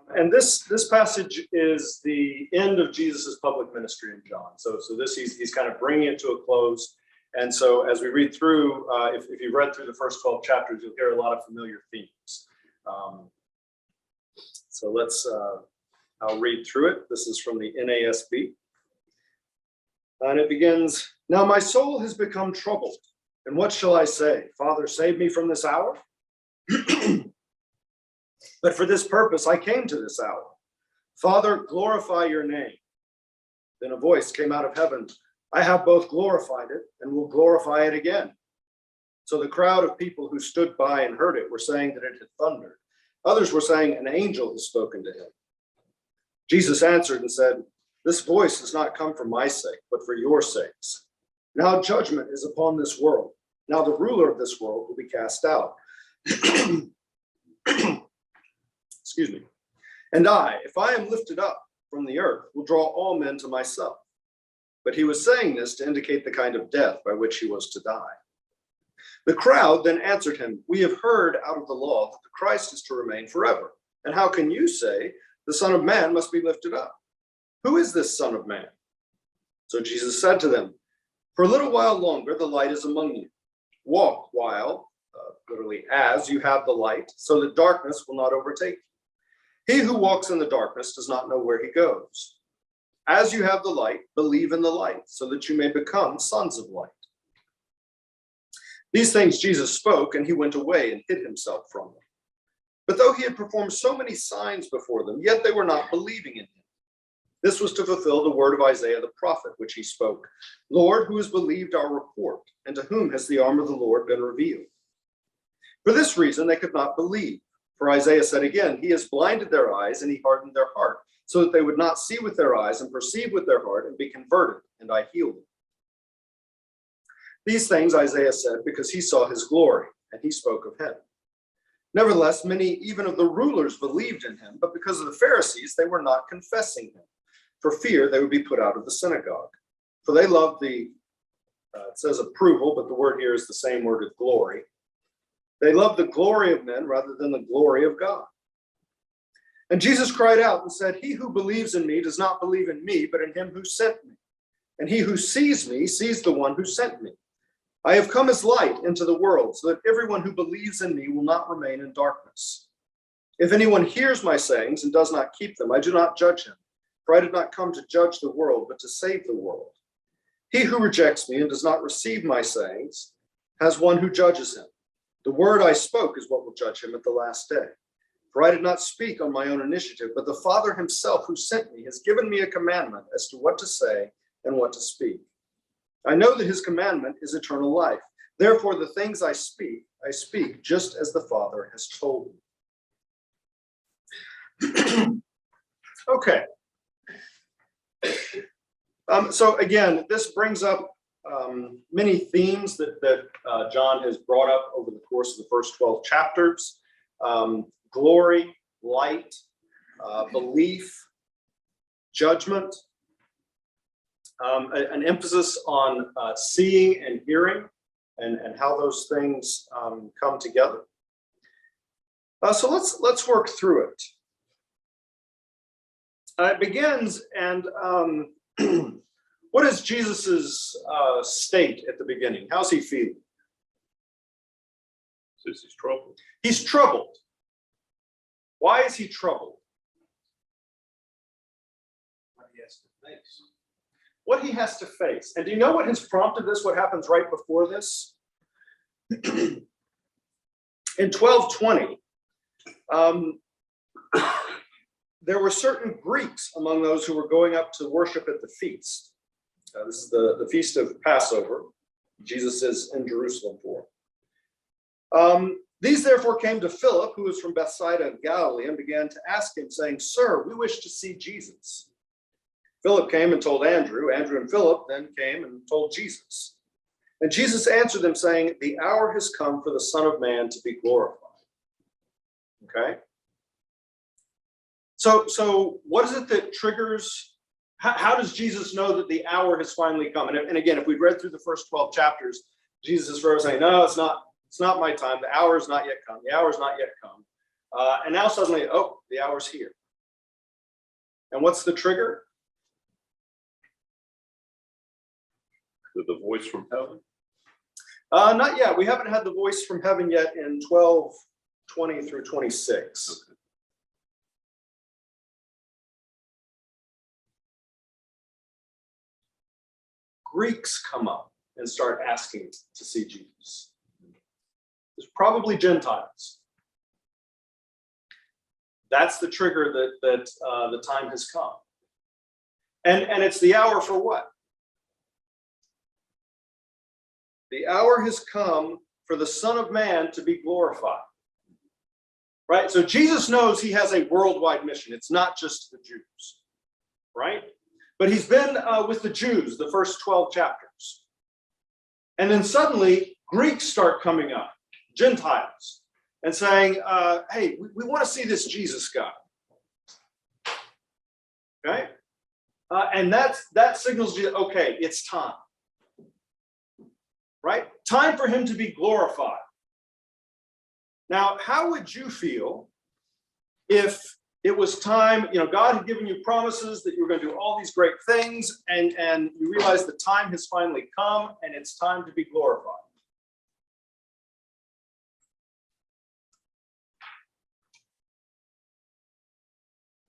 And this passage is the end of Jesus's public ministry in John. So this he's kind of bringing it to a close. And so as we read through, if you've read through the first 12 chapters, you'll hear a lot of familiar themes. So I'll read through it. This is from the NASB. And it begins, "Now my soul has become troubled. And what shall I say? Father, save me from this hour? But for this purpose I came to this hour. Father, glorify your name." Then a voice came out of heaven, "I have both glorified it and will glorify it again." So the crowd of people who stood by and heard it were saying that it had thundered. Others were saying, "An angel has spoken to him." Jesus answered and said, "This voice has not come for my sake, but for your sakes. Now judgment is upon this world. Now the ruler of this world will be cast out. Excuse me. And I, if I am lifted up from the earth, will draw all men to myself." But he was saying this to indicate the kind of death by which he was to die. The crowd then answered him, "We have heard out of the law that the Christ is to remain forever. And how can you say the Son of Man must be lifted up? Who is this Son of Man?" So Jesus said to them, "For a little while longer the light is among you. Walk while, literally as, you have the light, so that darkness will not overtake you. He who walks in the darkness does not know where he goes. As you have the light, believe in the light, so that you may become sons of light." These things Jesus spoke, and he went away and hid himself from them. But though he had performed so many signs before them, yet they were not believing in him. This was to fulfill the word of Isaiah the prophet, which he spoke, "Lord, who has believed our report, and to whom has the arm of the Lord been revealed?" For this reason they could not believe. For Isaiah said again, "He has blinded their eyes, and he hardened their heart, so that they would not see with their eyes and perceive with their heart and be converted, and I healed them." These things Isaiah said because he saw his glory, and he spoke of him. Nevertheless, many even of the rulers believed in him, but because of the Pharisees, they were not confessing him, for fear they would be put out of the synagogue. For they loved it says approval, but the word here is the same word as glory. They loved the glory of men rather than the glory of God. And Jesus cried out and said, "He who believes in me does not believe in me, but in him who sent me. And he who sees me sees the one who sent me. I have come as light into the world, so that everyone who believes in me will not remain in darkness. If anyone hears my sayings and does not keep them, I do not judge him, for I did not come to judge the world, but to save the world. He who rejects me and does not receive my sayings has one who judges him. The word I spoke is what will judge him at the last day. For I did not speak on my own initiative, but the Father himself who sent me has given me a commandment as to what to say and what to speak. I know that his commandment is eternal life. Therefore, the things I speak just as the Father has told me." Okay. So again, this brings up many themes that John has brought up over the course of the first 12 chapters. Glory, light, belief, judgment, an emphasis on seeing and hearing and how those things come together. So let's work through it. It begins, and what is Jesus's state at the beginning? How's he feeling? Says he's troubled. He's troubled. Why is he troubled? What he has to face. What he has to face. And do you know what has prompted this? What happens right before this? In 1220, there were certain Greeks among those who were going up to worship at the feast. This is the feast of Passover. Jesus is in Jerusalem for. These therefore came to Philip, who was from Bethsaida of Galilee, and began to ask him, saying, "Sir, we wish to see Jesus." Philip came and told Andrew. Andrew and Philip then came and told Jesus. And Jesus answered them, saying, "The hour has come for the Son of Man to be glorified." Okay? So what is it that triggers, how does Jesus know that the hour has finally come? And again, if we'd read through the first 12 chapters, Jesus is forever saying, "No, it's not my time. The hour has not yet come. The hour has not yet come." And now suddenly, the hour's here. And what's the trigger? The voice from heaven. Not yet. We haven't had the voice from heaven yet in 12:20 through 26. Okay. Greeks come up and start asking to see Jesus. There's probably Gentiles. That's the trigger that the time has come. And it's the hour for what? The hour has come for the Son of Man to be glorified. Right? So Jesus knows he has a worldwide mission. It's not just the Jews. Right? But he's been with the Jews the first 12 chapters. And then suddenly, Greeks start coming up, Gentiles, and saying, hey, we want to see this Jesus guy. Okay? And that signals you, okay, it's time. Right? Time for him to be glorified. Now, how would you feel if it was time, God had given you promises that you were going to do all these great things, and you realize the time has finally come and it's time to be glorified?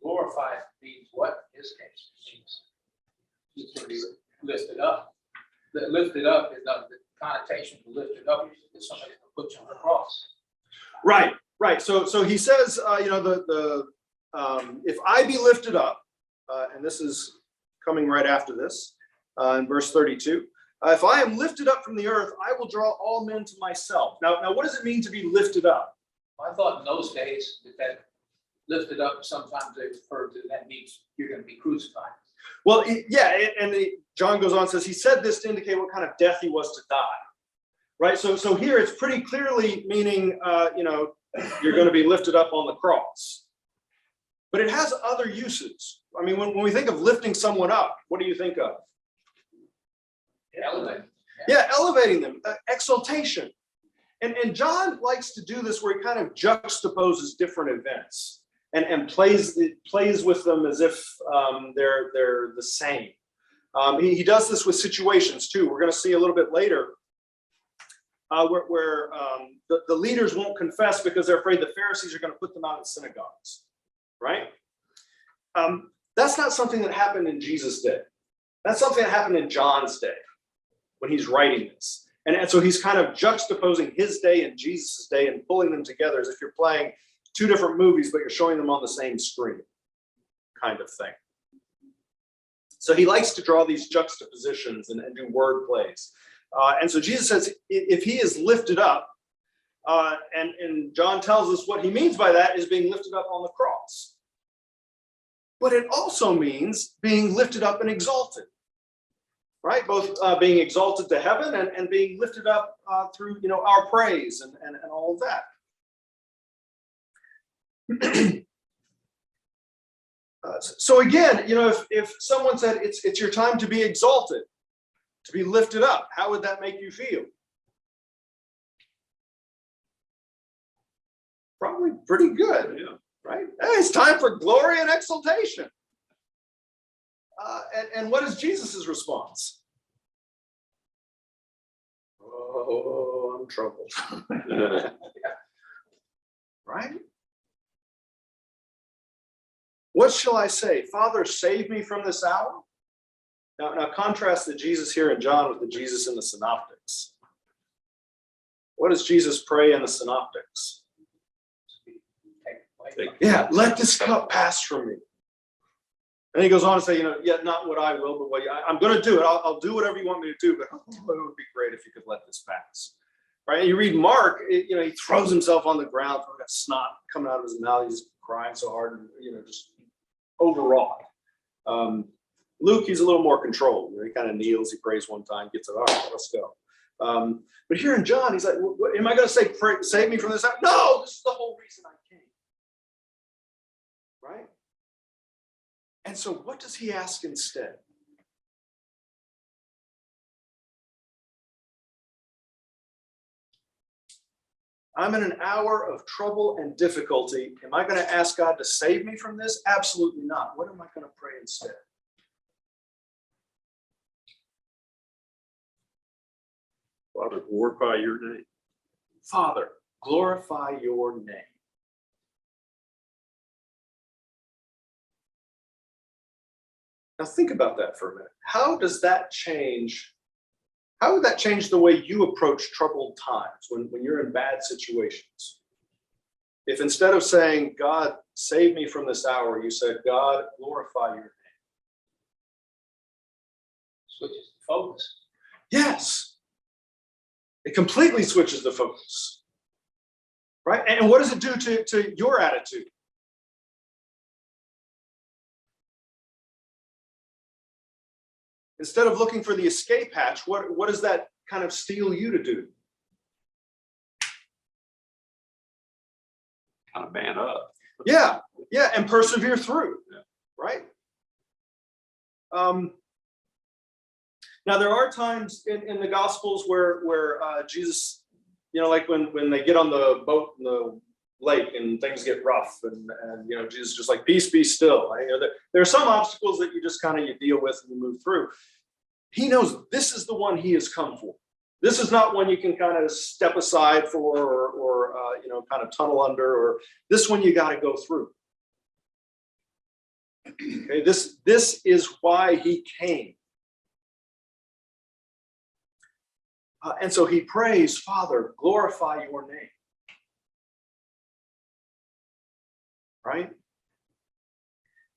Glorified means what in this case? He's going to be lifted up. The lifted up is not the connotation to lift it up is somebody that puts you on the cross. Right. So he says, if I be lifted up, and this is coming right after this, in verse 32, if I am lifted up from the earth, I will draw all men to myself. Now, what does it mean to be lifted up? I thought in those days that lifted up, sometimes they referred to that means you're going to be crucified. Well, John goes on and says he said this to indicate what kind of death he was to die. Right. So here it's pretty clearly meaning, you're going to be lifted up on the cross. But it has other uses. I mean, when we think of lifting someone up, what do you think of? Elevating. Yeah, elevating them, exaltation. And John likes to do this where he kind of juxtaposes different events and plays with them as if they're the same. He does this with situations too. We're going to see a little bit later where the leaders won't confess because they're afraid the Pharisees are going to put them out in synagogues. Right? That's not something that happened in Jesus' day. That's something that happened in John's day when he's writing this. And so he's kind of juxtaposing his day and Jesus' day and pulling them together as if you're playing two different movies, but you're showing them on the same screen, kind of thing. So he likes to draw these juxtapositions and do word plays. And so Jesus says, if he is lifted up, and John tells us what he means by that is being lifted up on the cross. But it also means being lifted up and exalted, right? Both being exalted to heaven and being lifted up through, our praise and all of that. So again, if someone said it's your time to be exalted, to be lifted up, how would that make you feel? Probably pretty good, right? Hey, it's time for glory and exaltation. And what is Jesus's response? Oh, I'm troubled. Right? What shall I say? Father, save me from this hour? Now contrast the Jesus here in John with the Jesus in the Synoptics. What does Jesus pray in the Synoptics? Yeah, let this cup pass from me. And he goes on to say, yet not what I will, but what I'm going to do it. I'll do whatever you want me to do, but it would be great if you could let this pass. Right? And you read Mark, he throws himself on the ground, got snot coming out of his mouth. He's crying so hard, and just overwrought. Luke, he's a little more controlled. He kind of kneels, he prays one time, gets it, all right, let's go. But here in John, he's like, what, am I going to say, save me from this? No, this is the whole reason I came. Right? And so what does he ask instead? I'm in an hour of trouble and difficulty. Am I going to ask God to save me from this? Absolutely not. What am I going to pray instead? Father, glorify your name. Father, glorify your name. Now think about that for a minute. How does that change? How would that change the way you approach troubled times when you're in bad situations? If instead of saying, God, save me from this hour, you said, God, glorify your name. Switches the focus. Yes. It completely switches the focus. Right? And what does it do to your attitude? Instead of looking for the escape hatch, what does that kind of steel you to do? Kind of man up. Yeah, and persevere through, right? Now there are times in the Gospels where Jesus, like when they get on the boat in the lake and things get rough, and Jesus is just like, peace, be still. There are some obstacles that you just kind of you deal with and you move through. He knows this is the one he has come for. This is not one you can kind of step aside for or kind of tunnel under, or this one you got to go through. Okay, this is why he came. And so he prays, Father, glorify your name. Right?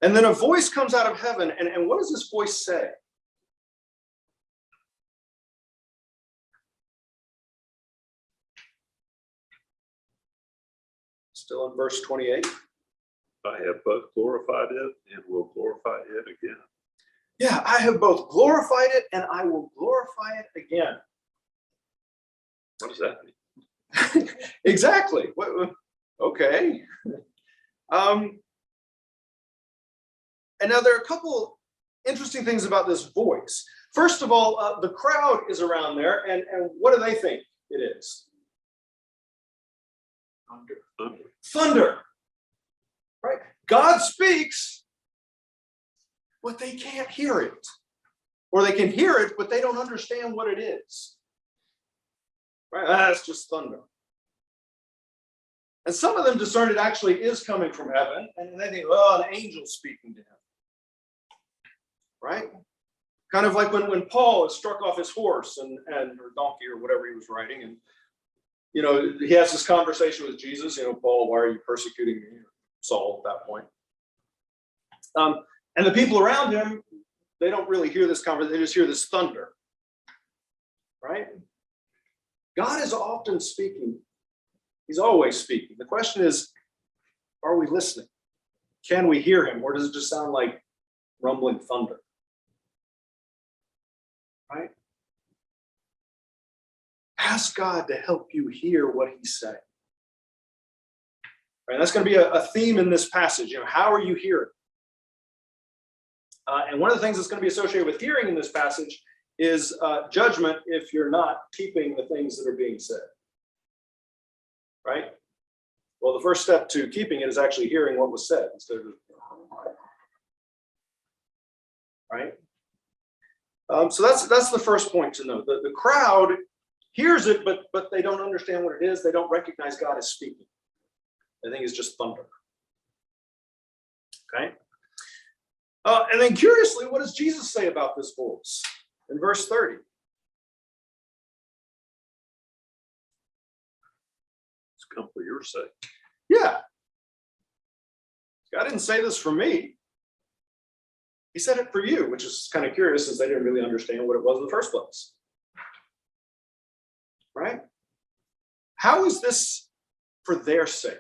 And then a voice comes out of heaven. And what does this voice say? Still in verse 28. I have both glorified it and will glorify it again. Yeah, I have both glorified it and I will glorify it again. What does that mean? Exactly. Okay. And now there are a couple interesting things about this voice. First of all, the crowd is around there, and what do they think it is? Thunder. Right? God speaks, but they can't hear it. Or they can hear it, but they don't understand what it is. Right? That's just thunder. And some of them discern it actually is coming from heaven, and they think, oh, an angel speaking to him. Right? Kind of like when Paul is struck off his horse or donkey or whatever he was riding, and he has this conversation with Jesus. Paul, why are you persecuting me? Saul at that point. And the people around him, they don't really hear this conversation. They just hear this thunder. Right? God is often speaking. He's always speaking. The question is, are we listening? Can we hear him? Or does it just sound like rumbling thunder? Right? Ask God to help you hear what he's saying. Right? That's going to be a theme in this passage. How are you hearing? And one of the things that's going to be associated with hearing in this passage is judgment if you're not keeping the things that are being said. Right? Well, the first step to keeping it is actually hearing what was said instead of, right? So that's the first point to note. The crowd hears it, but they don't understand what it is. They don't recognize God as speaking. They think it's just thunder. Okay? And then curiously, what does Jesus say about this voice? In verse 30. It's come for your sake. Yeah. God didn't say this for me. He said it for you, which is kind of curious since they didn't really understand what it was in the first place. Right? How is this for their sake?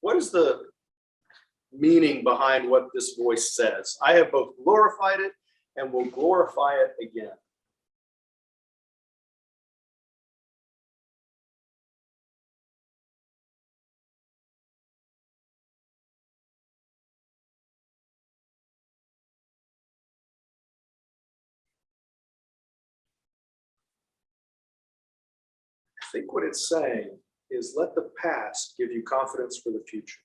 What is the meaning behind what this voice says? I have both glorified it and will glorify it again. think what it's saying is let the past give you confidence for the future.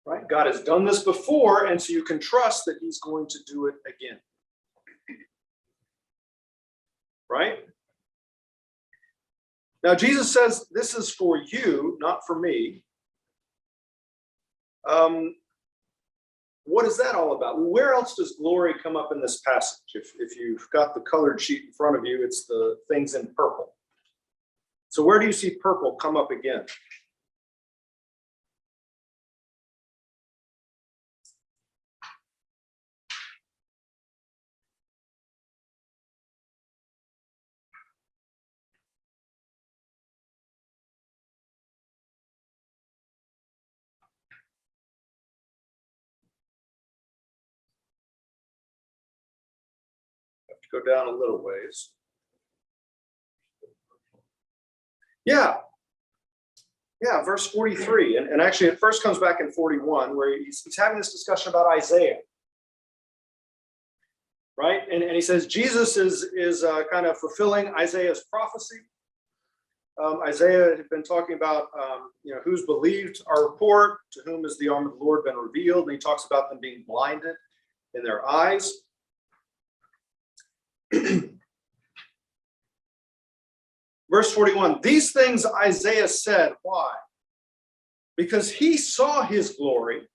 Right? God has done this before, and so you can trust that he's going to do it again. Right? Now, Jesus says this is for you, not for me. What is that all about? Where else does glory come up in this passage? If you've got the colored sheet in front of you, it's the things in purple. So where do you see purple come up again? Go down a little ways. Yeah, verse 43. And actually, it first comes back in 41, where he's having this discussion about Isaiah. Right? And he says Jesus is kind of fulfilling Isaiah's prophecy. Isaiah had been talking about, who's believed our report, to whom has the arm of the Lord been revealed. And he talks about them being blinded in their eyes. Verse 41, these things Isaiah said, why? Because he saw his glory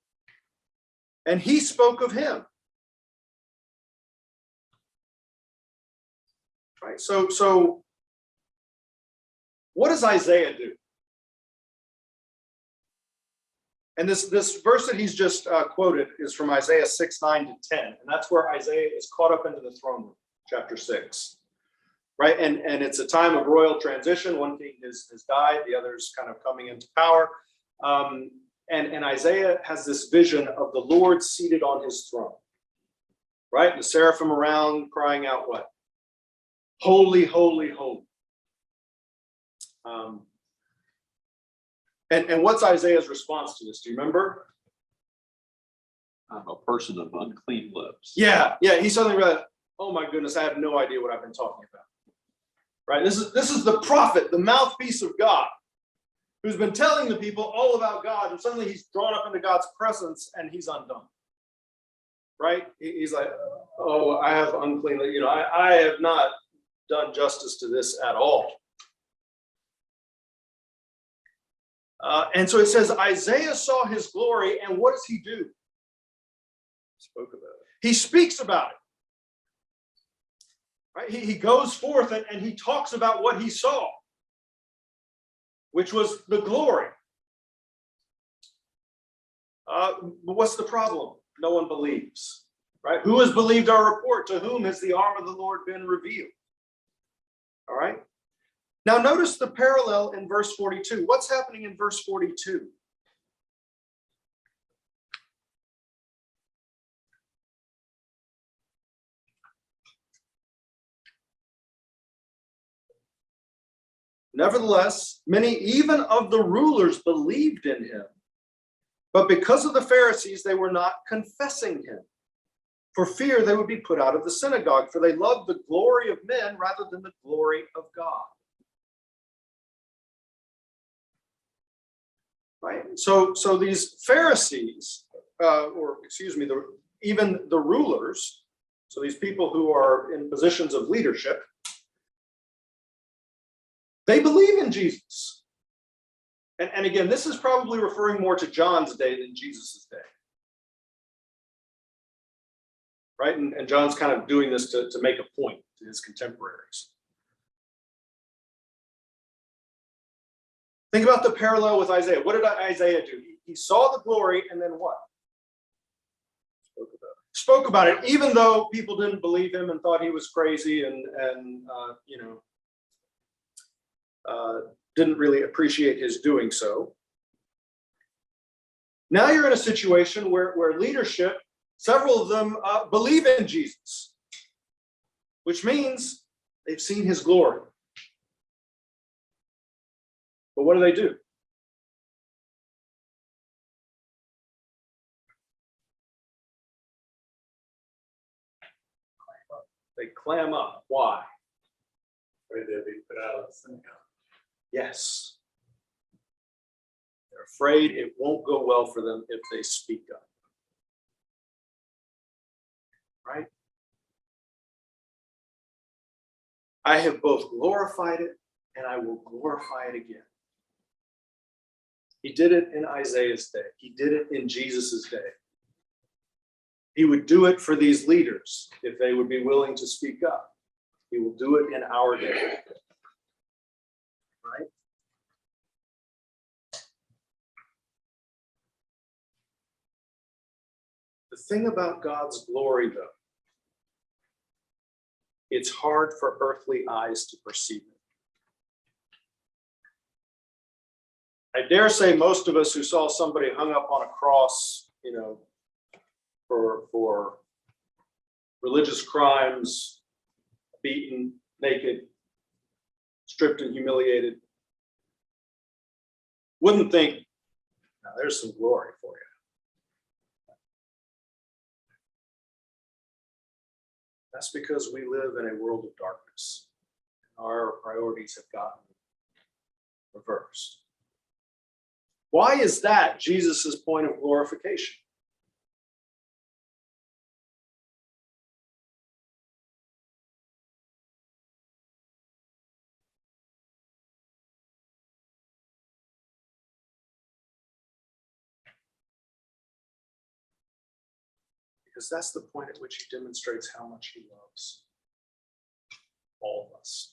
and he spoke of him. Right? So what does Isaiah do? And this verse that he's just quoted is from Isaiah 6:9 to 10. And that's where Isaiah is caught up into the throne room, chapter 6. Right? And it's a time of royal transition. One king has died, the other's kind of coming into power. And Isaiah has this vision of the Lord seated on his throne. Right? The seraphim around crying out what? Holy, holy, holy. And what's Isaiah's response to this? Do you remember? I'm a person of unclean lips. Yeah. He suddenly realized, oh my goodness, I have no idea what I've been talking about. Right? This is the prophet, the mouthpiece of God, who's been telling the people all about God, and suddenly he's drawn up into God's presence and he's undone. Right? He's like, oh, I have unclean, I have not done justice to this at all. And so it says, Isaiah saw his glory, and what does he do? Spoke about it. He speaks about it. Right? He goes forth and he talks about what he saw, which was the glory. But what's the problem? No one believes. Right? Who has believed our report? To whom has the arm of the Lord been revealed? All right. Now notice the parallel in verse 42. What's happening in verse 42? Nevertheless, many even of the rulers believed in him, but because of the Pharisees, they were not confessing him, for fear they would be put out of the synagogue, for they loved the glory of men rather than the glory of God. Right? So these Pharisees, even the rulers, so these people who are in positions of leadership, they believe in Jesus. And again, this is probably referring more to John's day than Jesus' day. Right? And John's kind of doing this to make a point to his contemporaries. Think about the parallel with Isaiah. What did Isaiah do? He saw the glory, and then what? Spoke about it, even though people didn't believe him and thought he was crazy and didn't really appreciate his doing so. Now you're in a situation where leadership, several of them believe in Jesus, which means they've seen his glory. But what do? They clam up. Why? Afraid they'll be put out of the synagogue. Yes. They're afraid it won't go well for them if they speak up. Right? I have both glorified it and I will glorify it again. He did it in Isaiah's day. He did it in Jesus's day. He would do it for these leaders if they would be willing to speak up. He will do it in our day. Right? The thing about God's glory, though, it's hard for earthly eyes to perceive it. I dare say most of us who saw somebody hung up on a cross, for religious crimes, beaten, naked, stripped and humiliated, wouldn't think, now there's some glory for you. That's because we live in a world of darkness. Our priorities have gotten reversed. Why is that Jesus' point of glorification? Because that's the point at which he demonstrates how much he loves all of us.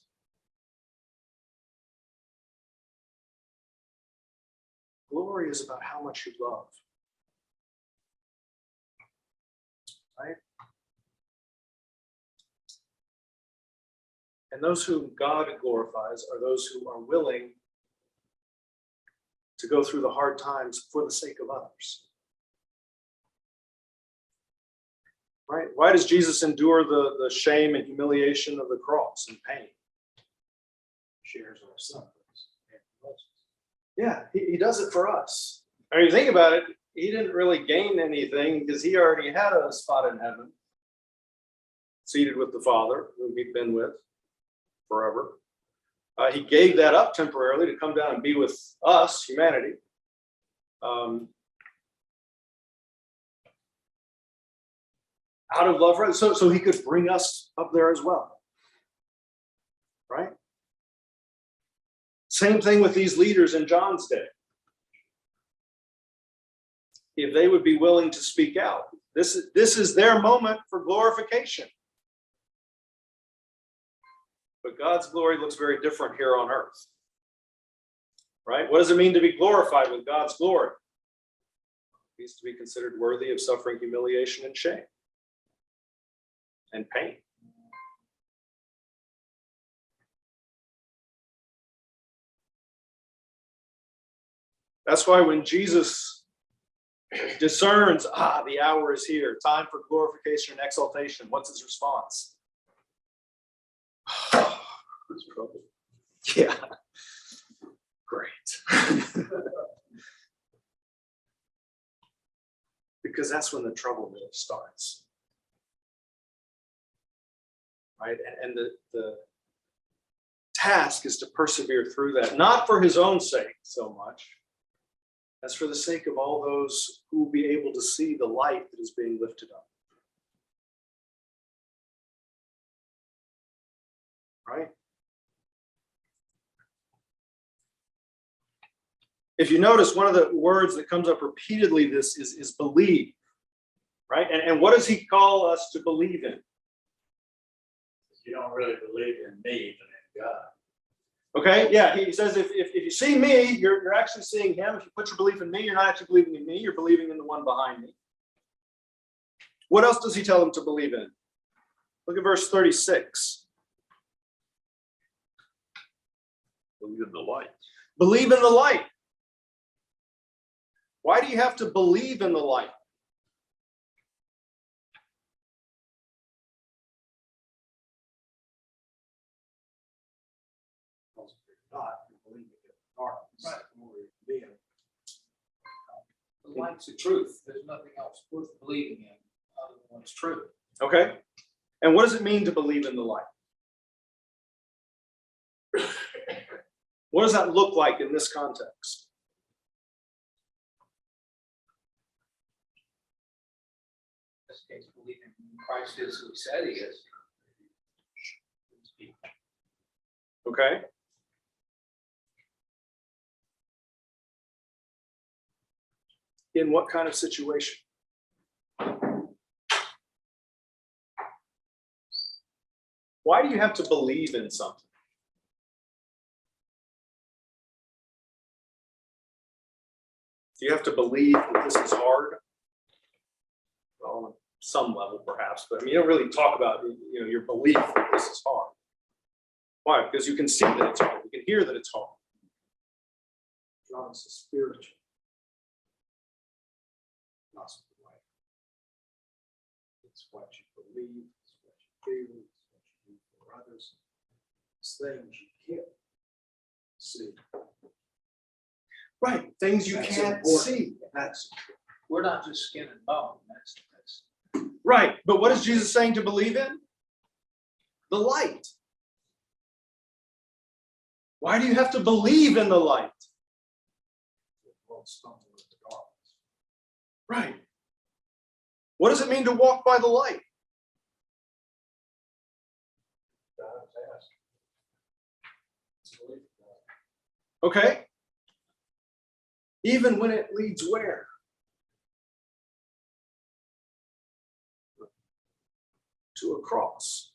Glory is about how much you love. Right? And those whom God glorifies are those who are willing to go through the hard times for the sake of others. Right? Why does Jesus endure the shame and humiliation of the cross and pain? Shares our sufferings. Yeah, he does it for us. I mean, think about it. He didn't really gain anything because he already had a spot in heaven, seated with the Father, whom he'd been with forever. He gave that up temporarily to come down and be with us, humanity. Out of love, so he could bring us up there as well. Right? Same thing with these leaders in John's day. If they would be willing to speak out, this is their moment for glorification. But God's glory looks very different here on earth. Right? What does it mean to be glorified with God's glory? It means to be considered worthy of suffering humiliation and shame and pain. That's why when Jesus discerns, the hour is here, time for glorification and exaltation, what's his response? It's trouble. Yeah. Great. Because that's when the trouble really starts. Right? And the task is to persevere through that, not for his own sake so much, as for the sake of all those who will be able to see the light that is being lifted up. Right? If you notice, one of the words that comes up repeatedly this is believe. Right? And what does he call us to believe in? You don't really believe in me, but in God. Okay, yeah, he says if you see me, you're actually seeing him. If you put your belief in me, you're not actually believing in me, you're believing in the one behind me. What else does he tell them to believe in? Look at verse 36. Believe in the light. Believe in the light. Why do you have to believe in the light? The light's the truth. There's nothing else worth believing in other than what's true. Okay. And what does it mean to believe in the light? What does that look like in this context? In this case, believing Christ is who he said he is. Okay. In what kind of situation? Why do you have to believe in something? Do you have to believe that this is hard? Well, on some level, perhaps, but I mean, you don't really talk about your belief that this is hard. Why? Because you can see that it's hard. You can hear that it's hard. John is spiritual. Gospel way. It's what you believe, it's what you feel, it's what you do for others. It's things you can't see. Right, things you can't see. That's We're not just skin and bone. That's right. But what is Jesus saying to believe in? The light. Why do you have to believe in the light? Right. What does it mean to walk by the light? Okay. Even when it leads where? To a cross.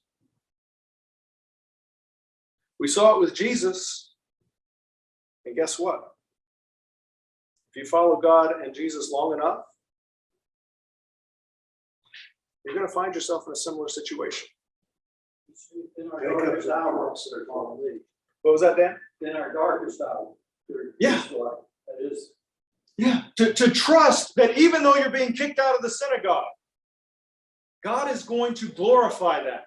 We saw it with Jesus. And guess what? If you follow God and Jesus long enough, you're going to find yourself in a similar situation. What was that, Dan? In our darkest hour. Yeah. That is. Yeah. To trust that even though you're being kicked out of the synagogue, God is going to glorify that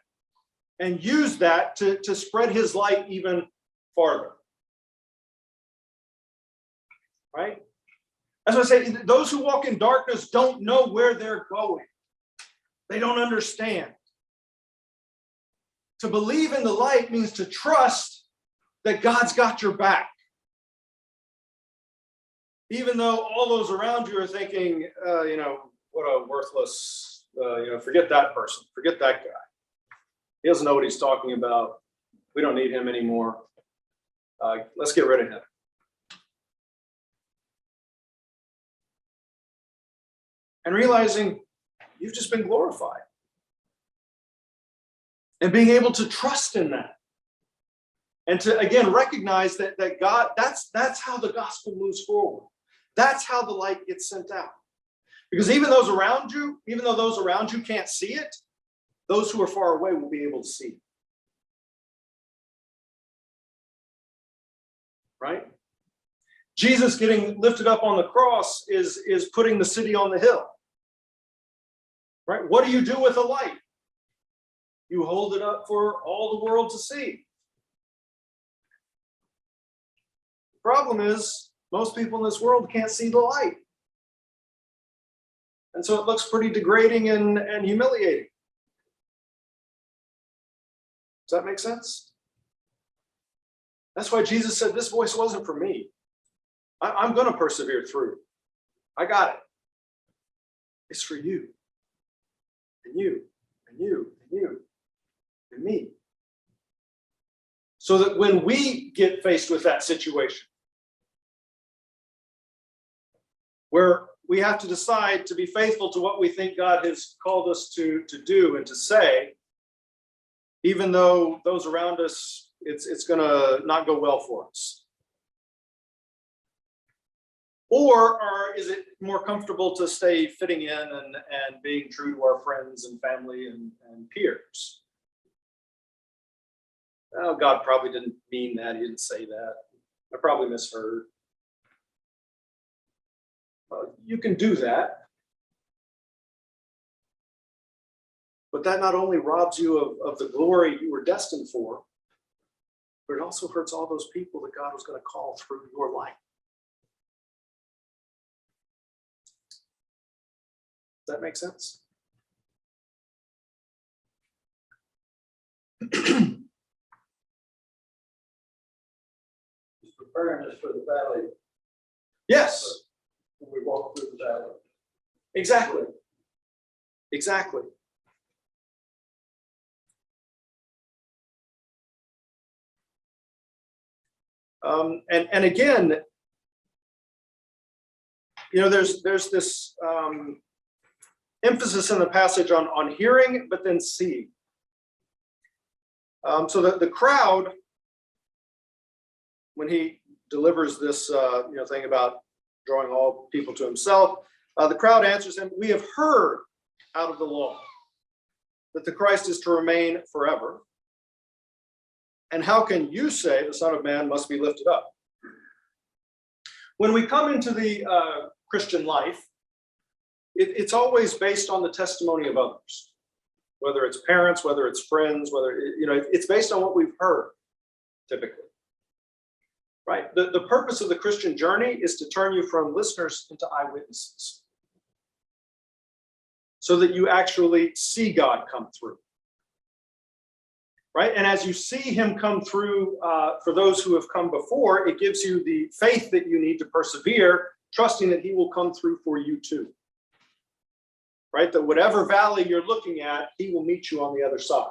and use that to spread his light even farther. Right? As I say, those who walk in darkness don't know where they're going. They don't understand. To believe in the light means to trust that God's got your back. Even though all those around you are thinking, what a worthless, forget that person, forget that guy. He doesn't know what he's talking about. We don't need him anymore. Let's get rid of him. And realizing you've just been glorified. And being able to trust in that. And to, again, recognize that God, that's how the gospel moves forward. That's how the light gets sent out. Because even though those around you can't see it, those who are far away will be able to see it. Right? Jesus getting lifted up on the cross is putting the city on the hill. Right? What do you do with a light? You hold it up for all the world to see. The problem is, most people in this world can't see the light. And so it looks pretty degrading and humiliating. Does that make sense? That's why Jesus said, this voice wasn't for me. I'm going to persevere through. I got it. It's for you. And you. And you. And you. And me. So that when we get faced with that situation, where we have to decide to be faithful to what we think God has called us to do and to say, even though those around us, it's going to not go well for us. Or is it more comfortable to stay fitting in and being true to our friends and family and peers? Oh, God probably didn't mean that. He didn't say that. I probably misheard. Well, you can do that. But that not only robs you of the glory you were destined for, but it also hurts all those people that God was going to call through your life. Does that make sense? preparing us for the valley Yes, when we walk through the valley. exactly. Exactly. And again, there's this emphasis in the passage on hearing, but then seeing. So the crowd, when he delivers this thing about drawing all people to himself, the crowd answers him, "We have heard out of the law that the Christ is to remain forever. And how can you say the Son of Man must be lifted up?" When we come into the Christian life, it's always based on the testimony of others, whether it's parents, whether it's friends, it's based on what we've heard, typically. Right? The purpose of the Christian journey is to turn you from listeners into eyewitnesses, so that you actually see God come through. Right? And as you see him come through for those who have come before, it gives you the faith that you need to persevere, trusting that he will come through for you too. Right? That whatever valley you're looking at, he will meet you on the other side.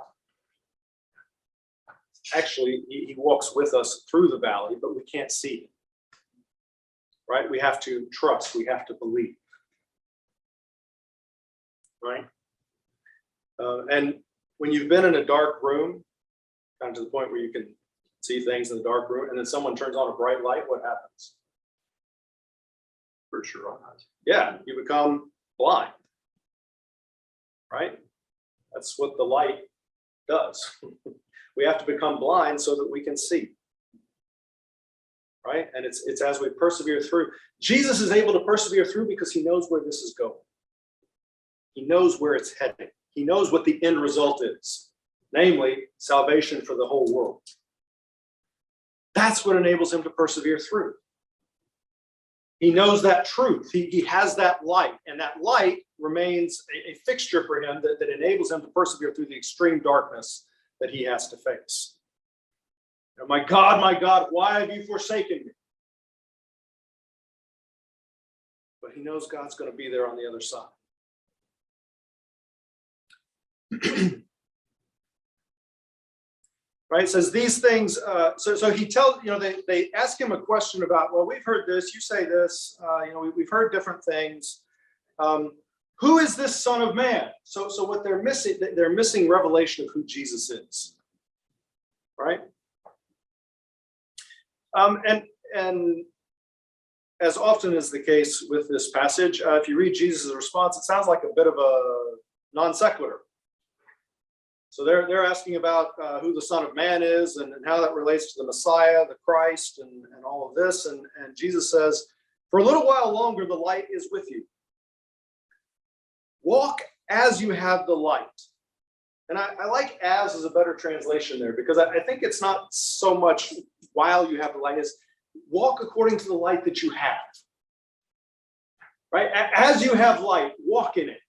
Actually, he walks with us through the valley, but we can't see him. Right? We have to trust, we have to believe. Right? And when you've been in a dark room, kind of to the point where you can see things in the dark room, and then someone turns on a bright light, what happens? For sure. Yeah, you become blind. Right? That's what the light does. We have to become blind so that we can see. Right? And it's as we persevere through. Jesus is able to persevere through because he knows where this is going. He knows where it's heading. He knows what the end result is, namely salvation for the whole world. That's what enables him to persevere through. He knows that truth. He has that light, and that light remains a fixture for him that enables him to persevere through the extreme darkness that he has to face. My God, why have you forsaken me? But he knows God's going to be there on the other side. Right? It says these things. So he tells, they ask him a question about, well, we've heard this, you say this, we've heard different things. Who is this Son of Man? So what they're missing revelation of who Jesus is. Right? And as often is the case with this passage, if you read Jesus' response, it sounds like a bit of a non sequitur. So they're asking about who the Son of Man is and how that relates to the Messiah, the Christ, and all of this. And Jesus says, for a little while longer, the light is with you. Walk as you have the light. And I like as is a better translation there, because I think it's not so much while you have the light, is walk according to the light that you have. Right? As you have light, walk in it.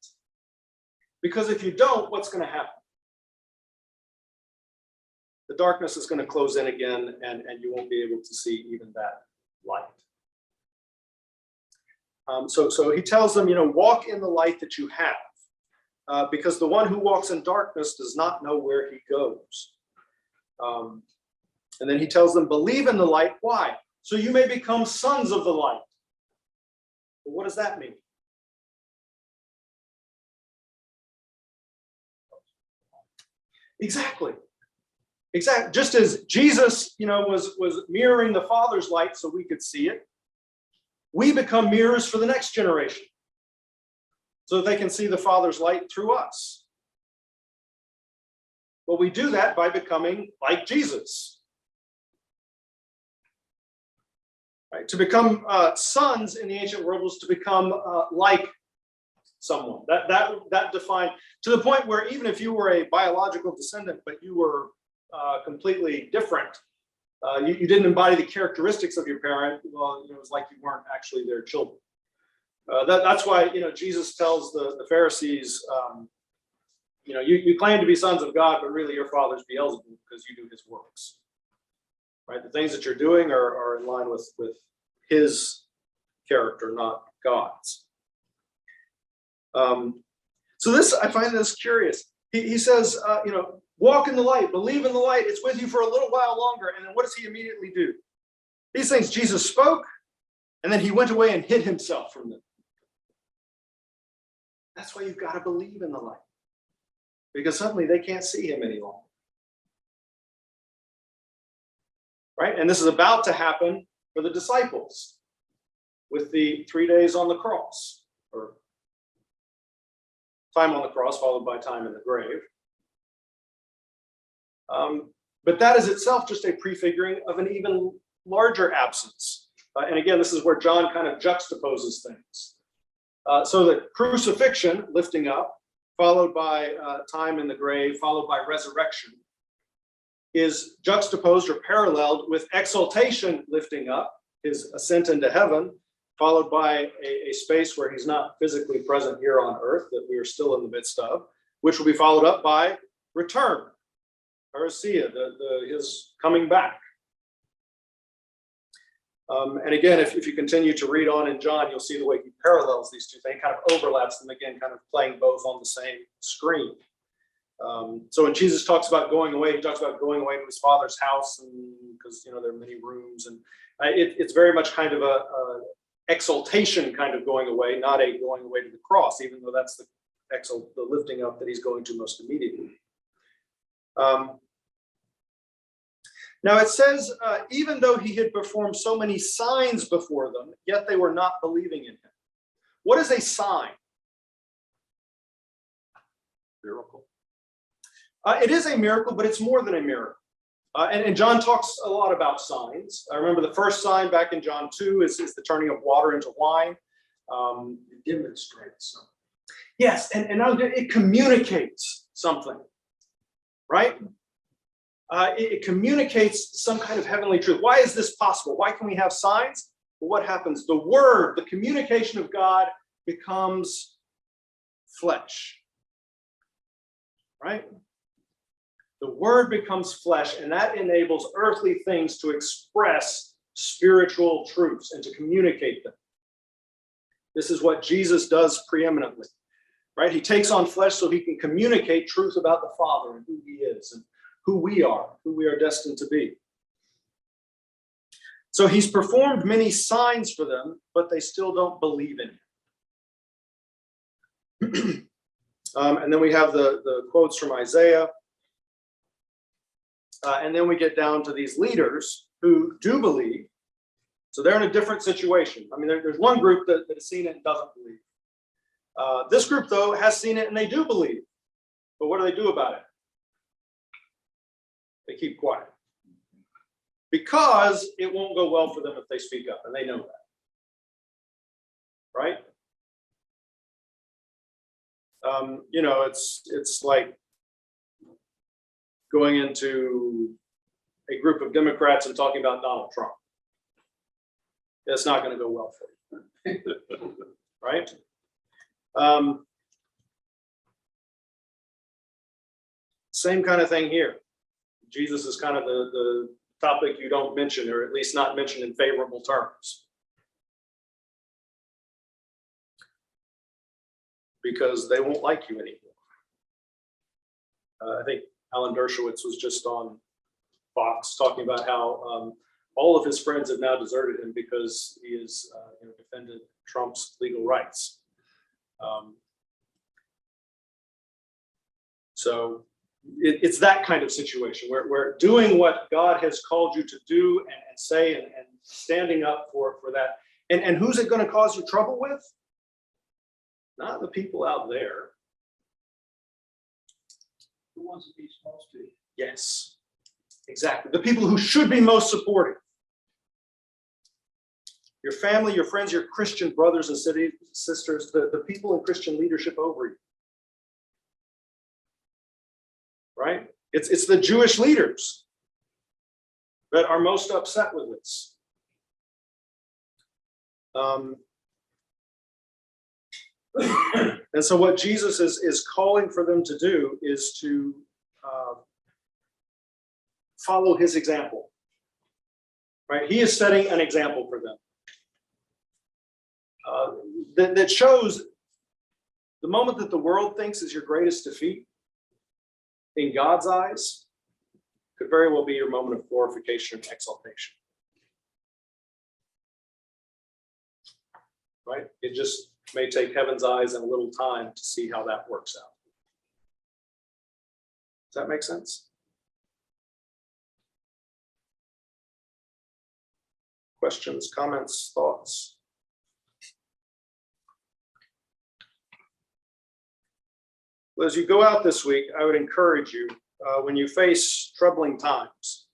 Because if you don't, what's going to happen? The darkness is going to close in again, and you won't be able to see even that light. So he tells them, walk in the light that you have, because the one who walks in darkness does not know where he goes. And then he tells them, believe in the light. Why? So you may become sons of the light. Well, what does that mean? Exactly. Just as Jesus, was mirroring the Father's light so we could see it, we become mirrors for the next generation so that they can see the Father's light through us. Well, we do that by becoming like Jesus. Right? To become sons in the ancient world was to become like someone. That defined, to the point where even if you were a biological descendant, but you were completely different, you didn't embody the characteristics of your parent, well, it was like you weren't actually their children. That's why Jesus tells the Pharisees, you claim to be sons of God, but really your father's Beelzebub because you do his works. right? The things that you're doing are in line with his character, not God's. So this, I find this curious. He says, walk in the light, believe in the light. It's with you for a little while longer. And then what does he immediately do? These things Jesus spoke, and then he went away and hid himself from them. That's why you've got to believe in the light, because suddenly they can't see him any longer. Right? And this is about to happen for the disciples with the 3 days on the cross, or time on the cross followed by time in the grave. But that is itself just a prefiguring of an even larger absence. And again, this is where John kind of juxtaposes things. So the crucifixion, lifting up, followed by time in the grave, followed by resurrection, is juxtaposed or paralleled with exaltation, lifting up, his ascent into heaven, followed by a space where he's not physically present here on earth, that we are still in the midst of, which will be followed up by return, parousia, his coming back. And again, if you continue to read on in John, you'll see the way he parallels these two things, kind of overlaps them again, kind of playing both on the same screen. So when Jesus talks about going away, he talks about going away to his Father's house, and because there are many rooms, and it's very much kind of a exaltation kind of going away, not a going away to the cross, even though that's the lifting up that he's going to most immediately. Now it says, even though he had performed so many signs before them, yet they were not believing in him. What is a sign? Miracle. It is a miracle, but it's more than a miracle. And John talks a lot about signs. I remember the first sign back in John 2 is the turning of water into wine. It demonstrates something. Yes, and it communicates something, right? It communicates some kind of heavenly truth. Why is this possible? Why can we have signs? Well, what happens? The word, the communication of God becomes flesh, right? The word becomes flesh, and that enables earthly things to express spiritual truths and to communicate them. This is what Jesus does preeminently, right? He takes on flesh so he can communicate truth about the Father and who he is and who we are destined to be. So he's performed many signs for them, but they still don't believe in him. And then we have the quotes from Isaiah. And then we get down to these leaders who do believe. So they're in a different situation. I mean, there's one group that has seen it and doesn't believe. This group, though, has seen it and they do believe. But what do they do about it? They keep quiet. Because it won't go well for them if they speak up, and they know that. Right? It's like going into a group of Democrats and talking about Donald Trump. It's not going to go well for you. Right? Same kind of thing here. Jesus is kind of the topic you don't mention, or at least not mention in favorable terms. Because they won't like you anymore. I think Alan Dershowitz was just on Fox talking about how all of his friends have now deserted him because he has defended Trump's legal rights. So it's that kind of situation where doing what God has called you to do and say and standing up for that. And who's it going to cause you trouble with? Not the people out there. Who wants to be supposed to? Yes, exactly. The people who should be most supportive. Your family, your friends, your Christian brothers and sisters, the people in Christian leadership over you. Right? It's the Jewish leaders that are most upset with this. And so what Jesus is calling for them to do is to follow his example. Right? He is setting an example for them. That shows the moment that the world thinks is your greatest defeat, in God's eyes, could very well be your moment of glorification and exaltation. Right? It just may take heaven's eyes and a little time to see how that works out. Does that make sense? Questions, comments, thoughts? Well, as you go out this week, I would encourage you, when you face troubling times,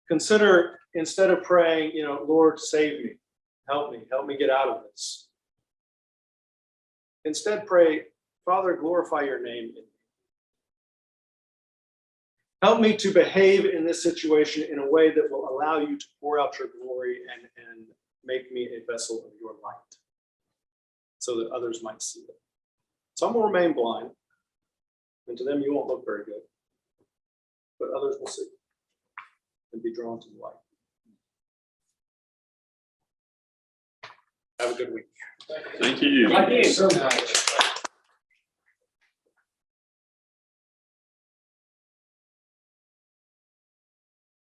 consider, instead of praying, Lord, save me, help me get out of this. Instead, pray, Father, glorify your name in me. Help me to behave in this situation in a way that will allow you to pour out your glory and make me a vessel of your light so that others might see it. Some will remain blind, and to them you won't look very good, but others will see and be drawn to the light. Have a good week. Thank you. Thank you so much.